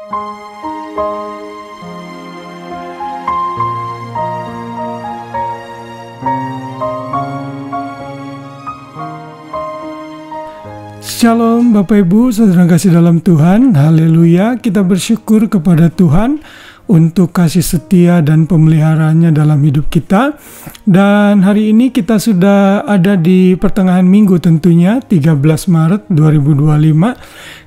Shalom Bapak Ibu, saudara kasih dalam Tuhan. Haleluya, kita bersyukur kepada Tuhan untuk kasih setia dan pemeliharaannya dalam hidup kita. Dan hari ini kita sudah ada di pertengahan minggu tentunya, 13 Maret 2025.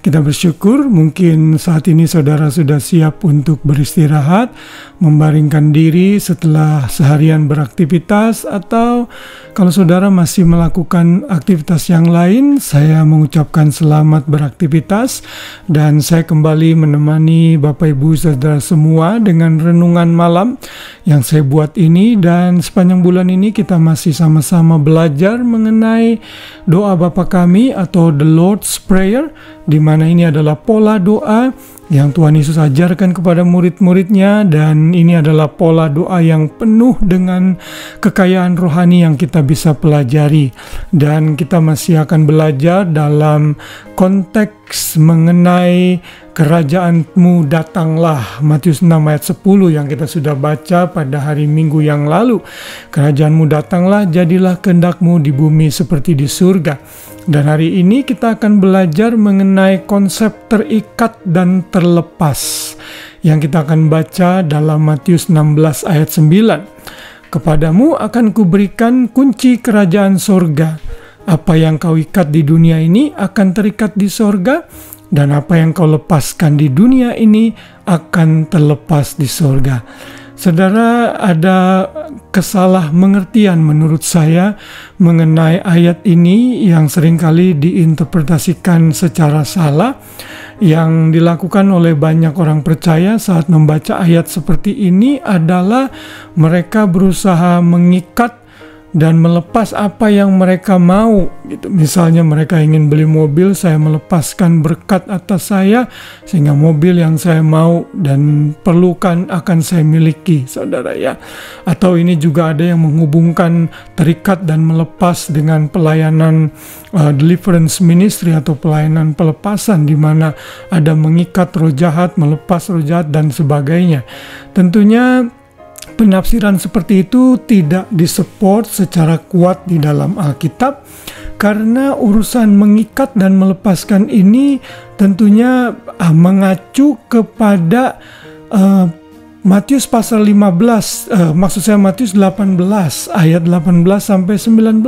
Kita bersyukur mungkin saat ini saudara sudah siap untuk beristirahat, membaringkan diri setelah seharian beraktivitas, atau kalau saudara masih melakukan aktivitas yang lain, saya mengucapkan selamat beraktivitas. Dan saya kembali menemani Bapak Ibu saudara semua dengan renungan malam yang saya buat ini. Dan sepanjang bulan ini kita masih sama-sama belajar mengenai doa Bapa kami atau The Lord's Prayer, di mana ini adalah pola doa yang Tuhan Yesus ajarkan kepada murid-muridnya, dan ini adalah pola doa yang penuh dengan kekayaan rohani yang kita bisa pelajari. Dan kita masih akan belajar dalam konteks mengenai kerajaan-Mu datanglah, Matius 6 ayat 10 yang kita sudah baca pada hari Minggu yang lalu. Kerajaan-Mu datanglah, jadilah kehendak-Mu di bumi seperti di surga. Dan hari ini kita akan belajar mengenai konsep terikat dan terlepas yang kita akan baca dalam Matius 16 ayat 9. Kepadamu akan kuberikan kunci kerajaan sorga. Apa yang kau ikat di dunia ini akan terikat di sorga, dan apa yang kau lepaskan di dunia ini akan terlepas di sorga. Saudara, ada kesalahmengertian menurut saya mengenai ayat ini yang seringkali diinterpretasikan secara salah, yang dilakukan oleh banyak orang percaya saat membaca ayat seperti ini adalah mereka berusaha mengikat dan melepas apa yang mereka mau gitu. Misalnya mereka ingin beli mobil, saya melepaskan berkat atas saya sehingga mobil yang saya mau dan perlukan akan saya miliki, saudara ya. Atau ini juga ada yang menghubungkan terikat dan melepas dengan pelayanan deliverance ministry atau pelayanan pelepasan, di mana ada mengikat roh jahat, melepas roh jahat dan sebagainya. Tentunya penafsiran seperti itu tidak disupport secara kuat di dalam Alkitab, karena urusan mengikat dan melepaskan ini tentunya mengacu kepada Matius pasal 15, maksud saya Matius 18 ayat 18 sampai 19.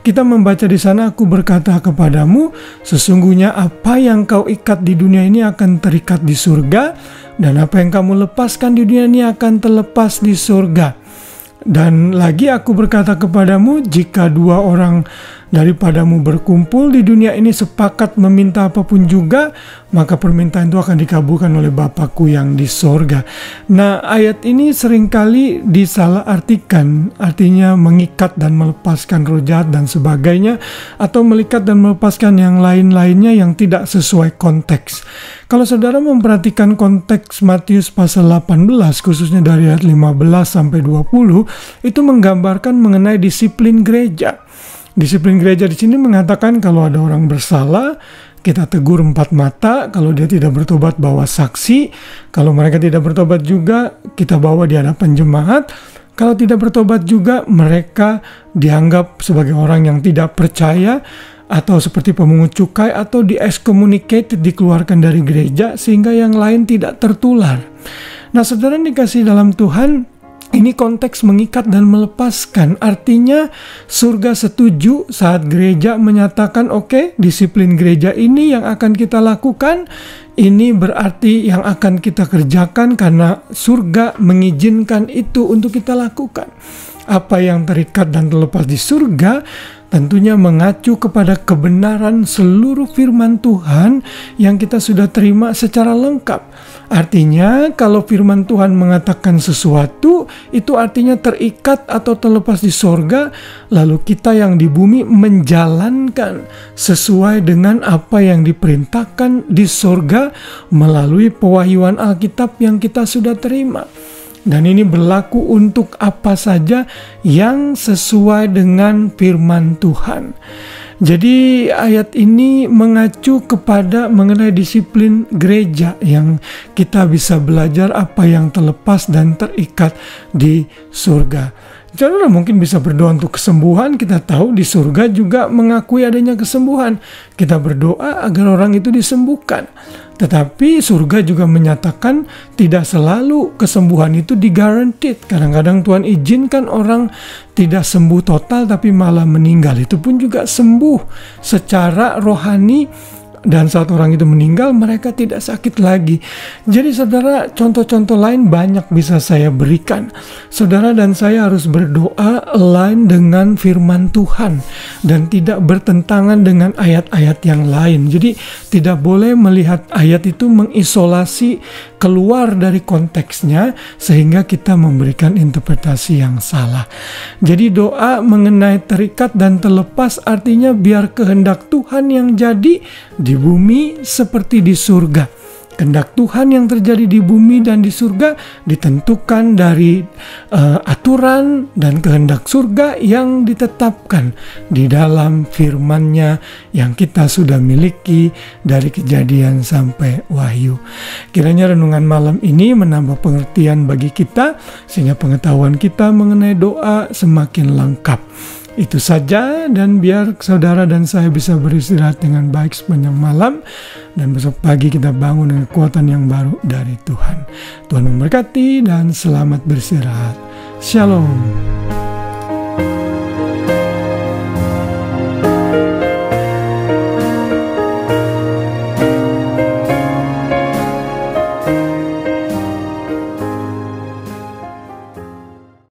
Kita membaca di sana, aku berkata kepadamu, sesungguhnya apa yang kau ikat di dunia ini akan terikat di surga, dan apa yang kamu lepaskan di dunia ini akan terlepas di surga. Dan lagi aku berkata kepadamu, jika dua orang daripadamu berkumpul di dunia ini sepakat meminta apapun juga, maka permintaan itu akan dikabulkan oleh Bapakku yang di sorga. Nah, ayat ini seringkali disalahartikan, artinya mengikat dan melepaskan roh jahat dan sebagainya, atau melikat dan melepaskan yang lain-lainnya yang tidak sesuai konteks. Kalau saudara memperhatikan konteks Matius pasal 18, khususnya dari ayat 15 sampai 20, itu menggambarkan mengenai disiplin gereja. Disiplin gereja di sini mengatakan kalau ada orang bersalah, kita tegur 4 mata. Kalau dia tidak bertobat, bawa saksi. Kalau mereka tidak bertobat juga, kita bawa di hadapan jemaat. Kalau tidak bertobat juga, mereka dianggap sebagai orang yang tidak percaya, atau seperti pemungut cukai, atau di-excommunicated, dikeluarkan dari gereja, sehingga yang lain tidak tertular. Nah, saudara dikasih dalam Tuhan, ini konteks mengikat dan melepaskan. Artinya surga setuju saat gereja menyatakan, oke, disiplin gereja ini yang akan kita lakukan. Ini berarti yang akan kita kerjakan karena surga mengizinkan itu untuk kita lakukan. Apa yang terikat dan terlepas di surga tentunya mengacu kepada kebenaran seluruh firman Tuhan yang kita sudah terima secara lengkap. Artinya kalau firman Tuhan mengatakan sesuatu, itu artinya terikat atau terlepas di sorga, lalu kita yang di bumi menjalankan sesuai dengan apa yang diperintahkan di sorga melalui pewahyuan Alkitab yang kita sudah terima. Dan ini berlaku untuk apa saja yang sesuai dengan firman Tuhan. Jadi ayat ini mengacu kepada mengenai disiplin gereja yang kita bisa belajar apa yang terlepas dan terikat di surga. Saudara mungkin bisa berdoa untuk kesembuhan. Kita tahu di surga juga mengakui adanya kesembuhan. Kita berdoa agar orang itu disembuhkan. Tetapi surga juga menyatakan tidak selalu kesembuhan itu digaranteed. Kadang-kadang Tuhan izinkan orang tidak sembuh total tapi malah meninggal. Itu pun juga sembuh secara rohani. Dan saat orang itu meninggal, mereka tidak sakit lagi. Jadi saudara, contoh-contoh lain banyak bisa saya berikan. Saudara dan saya harus berdoa align dengan firman Tuhan dan tidak bertentangan dengan ayat-ayat yang lain. Jadi tidak boleh melihat ayat itu mengisolasi keluar dari konteksnya sehingga kita memberikan interpretasi yang salah. Jadi doa mengenai terikat dan terlepas artinya biar kehendak Tuhan yang jadi di bumi seperti di surga. Kehendak Tuhan yang terjadi di bumi dan di surga ditentukan dari aturan dan kehendak surga yang ditetapkan di dalam firman-Nya yang kita sudah miliki dari Kejadian sampai Wahyu. Kiranya renungan malam ini menambah pengertian bagi kita sehingga pengetahuan kita mengenai doa semakin lengkap. Itu saja, dan biar saudara dan saya bisa beristirahat dengan baik sepanjang malam, dan besok pagi kita bangun dengan kekuatan yang baru dari Tuhan. Tuhan memberkati dan selamat beristirahat. Shalom.